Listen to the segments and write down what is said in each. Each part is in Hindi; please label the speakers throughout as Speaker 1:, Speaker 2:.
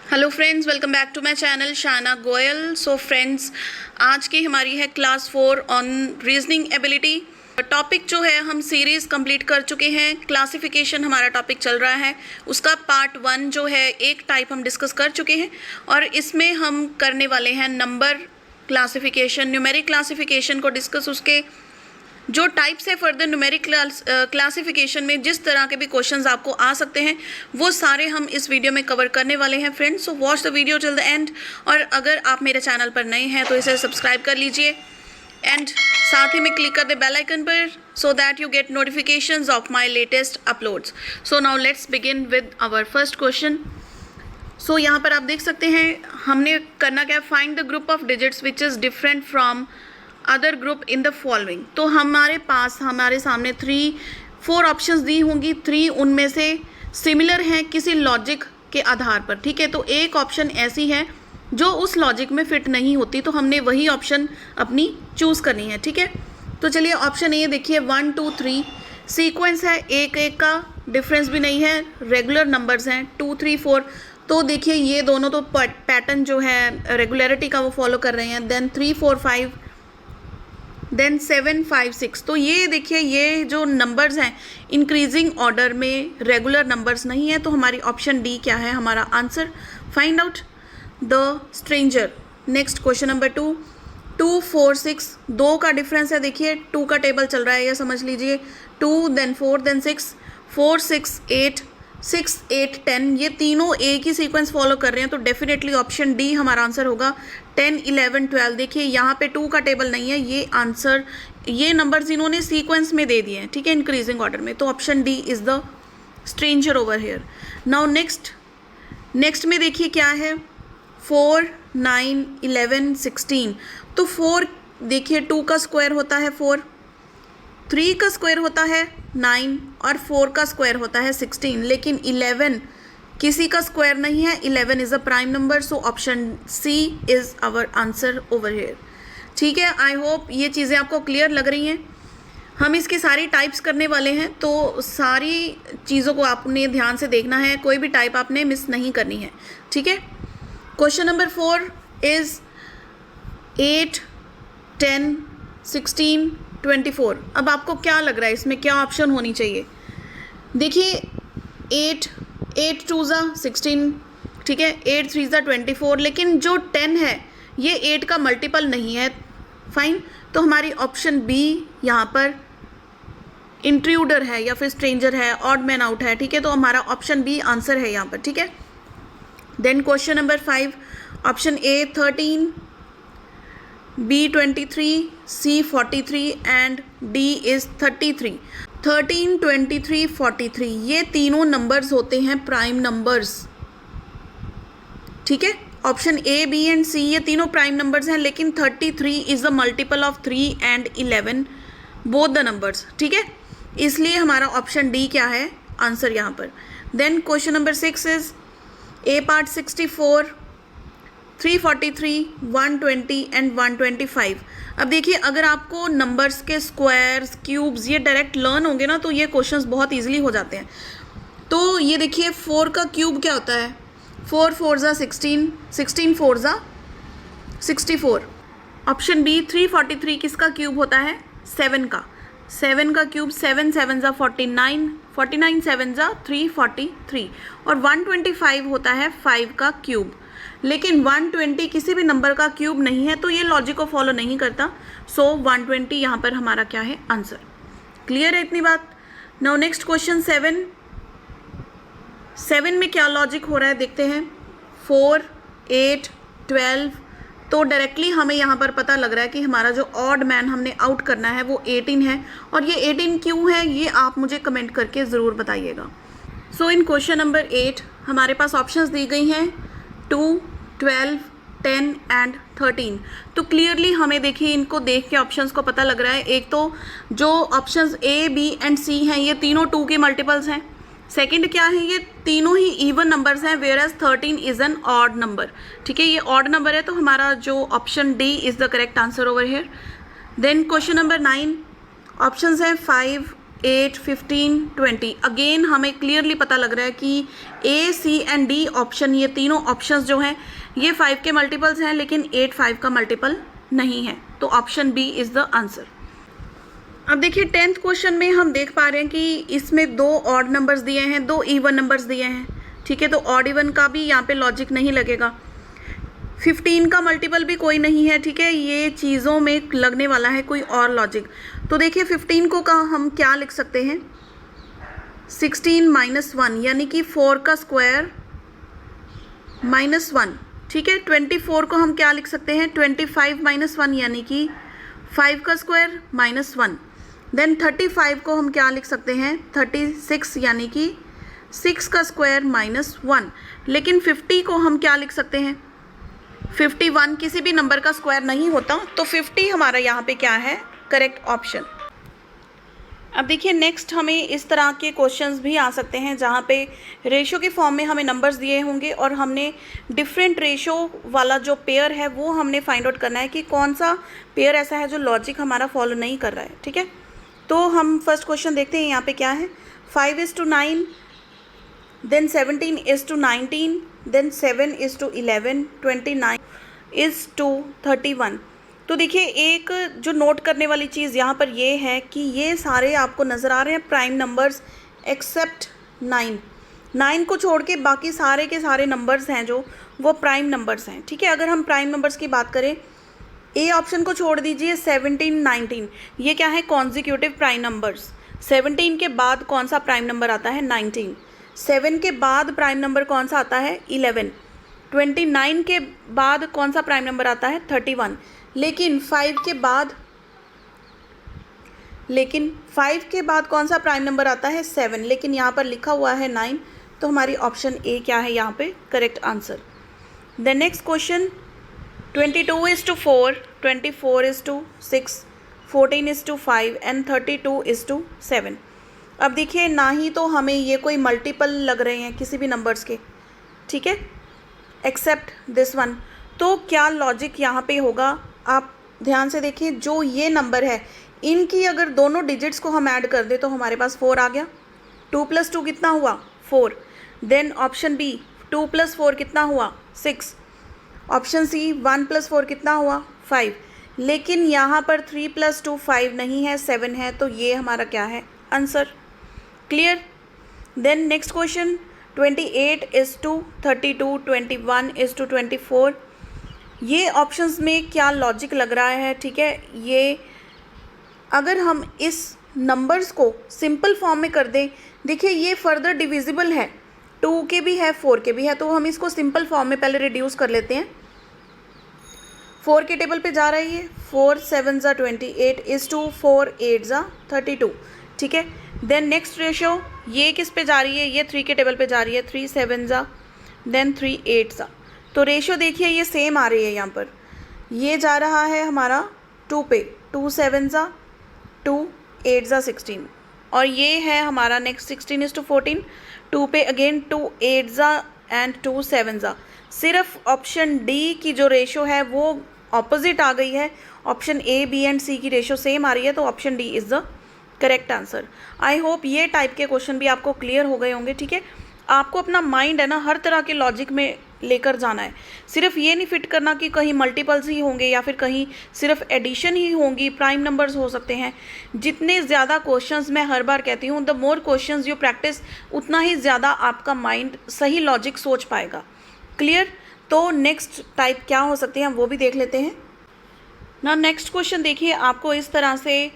Speaker 1: Hello friends, welcome back to my channel Shana Goyal. So friends, आज की हमारी है class 4 on reasoning ability. Topic जो है हम सीरीज़ कंप्लीट कर चुके हैं। क्लासिफिकेशन हमारा टॉपिक चल रहा है, उसका पार्ट 1 जो है एक टाइप हम डिस्कस कर चुके हैं और इसमें हम करने वाले हैं नंबर क्लासिफिकेशन, न्यूमेरिक क्लासिफिकेशन को डिस्कस। उसके जो टाइप्स है फर्दर न्यूमेरिक क्लासिफिकेशन में जिस तरह के भी क्वेश्चंस आपको आ सकते हैं वो सारे हम इस वीडियो में कवर करने वाले हैं friends. So watch the video till the end. और अगर आप मेरे चैनल पर नए हैं तो इसे सब्सक्राइब कर लीजिए एंड साथ ही में क्लिक कर दे बेल आइकन पर so that you get notifications of my latest uploads. So now let's begin with our first question. So यहाँ पर आप देख सकते हैं हमने करना क्या, find the group of digits which is different from other group in the following. तो हमारे सामने 4 ऑप्शंस दी होंगी, 3 उनमें से सिमिलर हैं किसी लॉजिक के आधार पर। ठीक है, तो एक ऑप्शन ऐसी है जो उस लॉजिक में फिट नहीं होती, तो हमने वही ऑप्शन अपनी चूज़ करनी है। ठीक है, तो चलिए ऑप्शन ए देखिए, 1 2 3 सीक्वेंस है, एक का डिफरेंस भी नहीं है, रेगुलर नंबर्स हैं 2 3 4। तो देखिए ये दोनों तो पैटर्न जो है रेगुलरिटी का वो फॉलो कर रहे हैं। Then 3 4 5, then 7 5 6। तो ये देखिए ये जो नंबर्स हैं इंक्रीजिंग ऑर्डर में रेगुलर नंबर्स नहीं है, तो हमारी ऑप्शन डी क्या है हमारा answer. Find out the stranger. Next question number 2, 2 4 6, 2 का डिफरेंस है। देखिए 2 का टेबल चल रहा है, ये समझ लीजिए। 2 देन 4 देन 6, 4 6 8, 6 8 10, ये तीनों एक ही सीक्वेंस फॉलो कर रहे हैं, तो डेफिनेटली ऑप्शन डी हमारा आंसर होगा। 10 11 12, देखिए यहाँ पे 2 का टेबल नहीं है, ये आंसर ये नंबर्स इन्होंने सीक्वेंस में दे दिए हैं। ठीक है, इंक्रीजिंग ऑर्डर में, तो option D is the stranger over here. Now next में देखिए क्या है, 4 9 11 16। तो 4 देखिए 2 का स्क्वायर होता है 4, 3 का स्क्वायर होता है 9 और 4 का स्क्वायर होता है 16, लेकिन 11 किसी का स्क्वायर नहीं है। 11 is a prime number, so option C is our answer over here. ठीक है, आई होप ये चीज़ें आपको क्लियर लग रही हैं। हम इसकी सारी टाइप्स करने वाले हैं, तो सारी चीज़ों को आपने ध्यान से देखना है, कोई भी टाइप आपने मिस नहीं करनी है। ठीक है, क्वेश्चन नंबर 4 इज़ 8 10 16 24। अब आपको क्या लग रहा है इसमें क्या ऑप्शन होनी चाहिए? देखिए 8 2 ज़ा 16, ठीक है, 8 3 ज़ा 24, लेकिन जो 10 है ये 8 का मल्टीपल नहीं है। फाइन, तो हमारी ऑप्शन बी यहाँ पर इंट्रूडर है या फिर स्ट्रेंजर है, ऑड मैन आउट है। ठीक है, तो हमारा ऑप्शन बी आंसर है यहाँ पर। ठीक है, then question number 5, option A 13, B 23, C 43 and D is 33। 13 23 43 ये तीनों नंबर्स होते हैं प्राइम नंबर्स। ठीक है, ऑप्शन ए बी एंड सी ये तीनों प्राइम नंबर्स हैं, लेकिन 33 is the multiple of 3 and 11 both the numbers. ठीक है, इसलिए हमारा ऑप्शन डी क्या है आंसर यहाँ पर। Then question number 6 is a part 64, 343 120 and 125। अब देखिए अगर आपको नंबर्स के स्क्वायर्स क्यूब्स ये डायरेक्ट लर्न होंगे ना, तो ये क्वेश्चंस बहुत इजीली हो जाते हैं। तो ये देखिए 4 का क्यूब क्या होता है, 4 4 ज़ा 16, 16 4 ज़ा 64। ऑप्शन बी 343 किसका क्यूब होता है, 7 का। 7 का क्यूब 7 7 ज़ा 49, 49 7 ज़ा 343, और 125 होता है 5 का क्यूब, लेकिन 120 किसी भी नंबर का क्यूब नहीं है, तो ये लॉजिक को फॉलो नहीं करता। सो 120 यहाँ पर हमारा क्या है आंसर। क्लियर है इतनी बात? नाउ नेक्स्ट क्वेश्चन 7 में क्या लॉजिक हो रहा है देखते हैं। 4 8 12, तो डायरेक्टली हमें यहाँ पर पता लग रहा है कि हमारा जो ऑड मैन हमने आउट करना है वो 18 है, और ये 18 क्यों है ये आप मुझे कमेंट करके ज़रूर बताइएगा। सो इन क्वेश्चन नंबर 8 हमारे पास ऑप्शंस दी गई हैं 2 12 10 एंड 13। तो क्लियरली हमें देखिए इनको देख के ऑप्शंस को पता लग रहा है, एक तो जो ऑप्शंस ए बी एंड सी हैं ये तीनों 2 के मल्टीपल्स हैं। सेकंड क्या है, ये तीनों ही इवन नंबर्स हैं, whereas 13 is an odd number. ठीक है, ये ऑड नंबर है, तो हमारा जो option D is the correct answer over here. Then question number 9, options हैं 5 8, 15, 20। अगेन हमें क्लियरली पता लग रहा है कि A, C and D option, ये तीनों ऑप्शंस जो हैं ये 5 के मल्टीपल्स हैं, लेकिन 8 5 का मल्टीपल नहीं है, तो option B is the answer. अब देखिए 10th क्वेश्चन में हम देख पा रहे हैं कि इसमें 2 ऑड नंबर्स दिए हैं, 2 इवन नंबर्स दिए हैं, ठीक है, तो ऑड इवन का भी यहाँ पे लॉजिक नहीं लगेगा। 15 का मल्टीपल भी कोई नहीं है, ठीक है, ये चीज़ों में लगने वाला है कोई और लॉजिक। तो देखिए 15 को हम क्या लिख सकते हैं, 16 - 1 यानी कि 4 का स्क्वायर -1, ठीक है। 24 को हम क्या लिख सकते हैं, 25 - 1 यानी कि 5 का स्क्वायर -1। देन 35 को हम क्या लिख सकते हैं, 36 यानी कि 6 का स्क्वायर -1। लेकिन 50 को हम क्या लिख सकते हैं, 51 किसी भी नंबर का स्क्वायर नहीं होता, तो 50 हमारा यहाँ पे क्या है, करेक्ट ऑप्शन। अब देखिए नेक्स्ट हमें इस तरह के क्वेश्चंस भी आ सकते हैं जहाँ पे रेशो के फॉर्म में हमें नंबर्स दिए होंगे और हमने डिफरेंट रेशो वाला जो पेयर है वो हमने फाइंड आउट करना है कि कौन सा पेयर ऐसा है जो लॉजिक हमारा फॉलो नहीं कर रहा है, ठीक है। तो हम फर्स्ट क्वेश्चन देखते हैं यहाँ पे क्या है, 5:9, देन 17:19, देन 7:11, 29:31। तो देखिए एक जो नोट करने वाली चीज़ यहाँ पर ये है कि ये सारे आपको नज़र आ रहे हैं प्राइम नंबर्स एक्सेप्ट 9 को छोड़ के बाकी सारे के सारे नंबर्स हैं जो वो प्राइम नंबर्स हैं, ठीक है। अगर हम प्राइम नंबर्स की बात करें, ए ऑप्शन को छोड़ दीजिए, 17, 19 ये क्या है, कॉन्जिक्यूटिव प्राइम नंबर्स। 17 के बाद कौन सा प्राइम नंबर आता है, 19। 7 के बाद प्राइम नंबर कौन सा आता है, 11। 29 के बाद कौन सा प्राइम नंबर आता है, 31। लेकिन 5 के बाद कौन सा प्राइम नंबर आता है, 7। लेकिन यहाँ पर लिखा हुआ है 9, तो हमारी ऑप्शन ए क्या है यहाँ पे correct answer. The next question, 22:4, 24:6, 14:5 and 32:7। अब देखिए ना ही तो हमें ये कोई मल्टीपल लग रहे हैं किसी भी नंबर्स के, ठीक है, एक्सेप्ट दिस वन। तो क्या लॉजिक यहाँ पे होगा, आप ध्यान से देखिए, जो ये नंबर है इनकी अगर दोनों डिजिट्स को हम ऐड कर दें तो हमारे पास 4 आ गया। 2 + 2 कितना हुआ, 4। देन ऑप्शन बी 2 + 4 कितना हुआ, 6। ऑप्शन सी 1 + 4 कितना हुआ, 5। लेकिन यहाँ पर 3 + 2 5 नहीं है, 7 है, तो ये हमारा क्या है, answer. Clear. Then next question, 28:32, 21:24। ये ऑप्शंस में क्या लॉजिक लग रहा है, ठीक है। ये अगर हम इस नंबर्स को सिंपल फॉर्म में कर दें, देखिए ये फर्दर डिविजिबल है, 2 के भी है 4 के भी है, तो हम इसको सिंपल फॉर्म में पहले रिड्यूस कर लेते हैं। 4 के टेबल पे जा रही है, 4 7 ज़ा 28 इज़ टू 4 8 ज़ा 32, ठीक है। देन नेक्स्ट रेशो ये किस पे जा रही है, ये 3 के टेबल पे जा रही है, 3 7 ज़ा, देन 3 8 ज़ा। तो रेशो देखिए ये सेम आ रही है, यहाँ पर ये जा रहा है हमारा 2 पे, 2 7 ज़ा 2 8 ज़ा 16, और ये है हमारा नेक्स्ट 16:14, 2 पे अगेन 2 8 ज़ा एंड 2 7 ज़ा। सिर्फ ऑप्शन डी की जो रेशो है वो ऑपोजिट आ गई है, ऑप्शन ए बी एंड सी की रेशो सेम आ रही है, तो option D is the correct answer. I hope ये टाइप के क्वेश्चन भी आपको क्लियर हो गए होंगे, ठीक है। आपको अपना माइंड है ना हर तरह के लॉजिक में लेकर जाना है, सिर्फ ये नहीं फिट करना कि कहीं मल्टीपल्स ही होंगे या फिर कहीं सिर्फ एडिशन ही होंगी, प्राइम नंबर्स हो सकते हैं। जितने ज़्यादा क्वेश्चंस, मैं हर बार कहती हूँ, the more questions you practice उतना ही ज़्यादा आपका माइंड सही लॉजिक सोच पाएगा। क्लियर। तो नेक्स्ट टाइप क्या हो सकते हैं वो भी देख लेते हैं ना। नेक्स्ट क्वेश्चन देखिए, आपको इस तरह से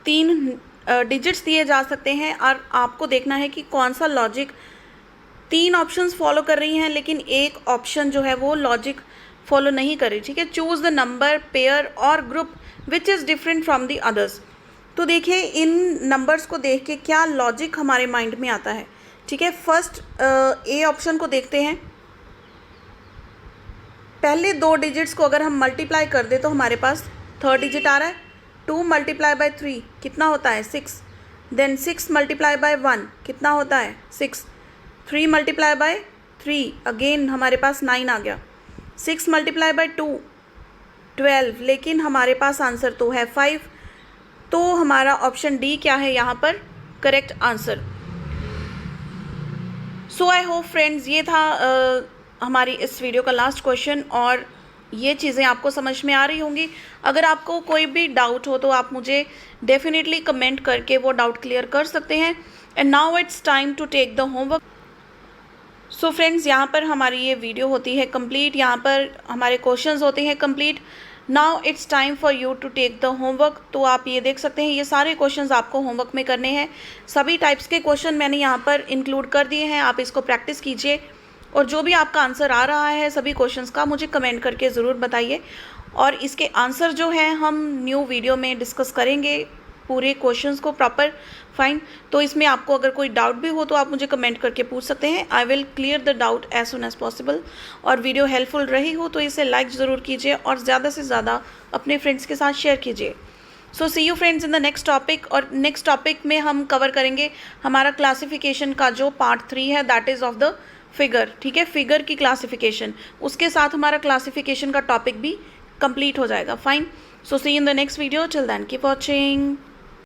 Speaker 1: 3 डिजिट्स दिए जा सकते हैं और आपको देखना है कि कौन सा लॉजिक 3 ऑप्शंस फॉलो कर रही हैं लेकिन एक ऑप्शन जो है वो लॉजिक फॉलो नहीं कर रही, ठीक है। चूज़ द नंबर, पेयर और group which is different from the others. तो देखिए इन नंबर्स को देख के क्या लॉजिक हमारे माइंड में आता है, ठीक है। फर्स्ट ए ऑप्शन को देखते हैं। पहले 2 डिजिट्स को अगर हम मल्टीप्लाई कर दे तो हमारे पास 3rd डिजिट आ रहा है। 2 × 3 कितना होता है, 6। देन 6 × 1 कितना होता है, 6। 3 × 3 अगेन हमारे पास 9 आ गया। 6 × 2 12, लेकिन हमारे पास आंसर तो है 5। तो हमारा ऑप्शन डी क्या है यहाँ पर correct answer. So I hope friends ये था हमारी इस वीडियो का लास्ट क्वेश्चन, और ये चीज़ें आपको समझ में आ रही होंगी। अगर आपको कोई भी डाउट हो तो आप मुझे डेफिनेटली कमेंट करके वो डाउट क्लियर कर सकते हैं। And now it's time to take the homework. So friends, यहाँ पर हमारी ये वीडियो होती है कंप्लीट, यहाँ पर हमारे क्वेश्चंस होते हैं complete. Now it's time for you to take the homework. तो आप ये देख सकते हैं ये सारे क्वेश्चंस आपको होमवर्क में करने हैं। सभी टाइप्स के क्वेश्चन मैंने यहाँ पर इंक्लूड कर दिए हैं, आप इसको प्रैक्टिस कीजिए और जो भी आपका आंसर आ रहा है सभी क्वेश्चंस का मुझे कमेंट करके ज़रूर बताइए। और इसके आंसर जो हैं हम न्यू वीडियो में डिस्कस करेंगे, पूरे क्वेश्चंस को प्रॉपर फाइन। तो इसमें आपको अगर कोई डाउट भी हो तो आप मुझे कमेंट करके पूछ सकते हैं। I will clear the doubt as soon as possible. और वीडियो हेल्पफुल रही हो तो इसे लाइक ज़रूर कीजिए और ज़्यादा से ज़्यादा अपने फ्रेंड्स के साथ शेयर कीजिए। So see you friends in the next topic. और नेक्स्ट टॉपिक में हम कवर करेंगे हमारा क्लासिफिकेशन का जो पार्ट 3 है, that is of the figure. ठीक है, फिगर की क्लासिफिकेशन, उसके साथ हमारा क्लासिफिकेशन का टॉपिक भी कंप्लीट हो जाएगा। Fine. So see in the next video. Till then keep watching.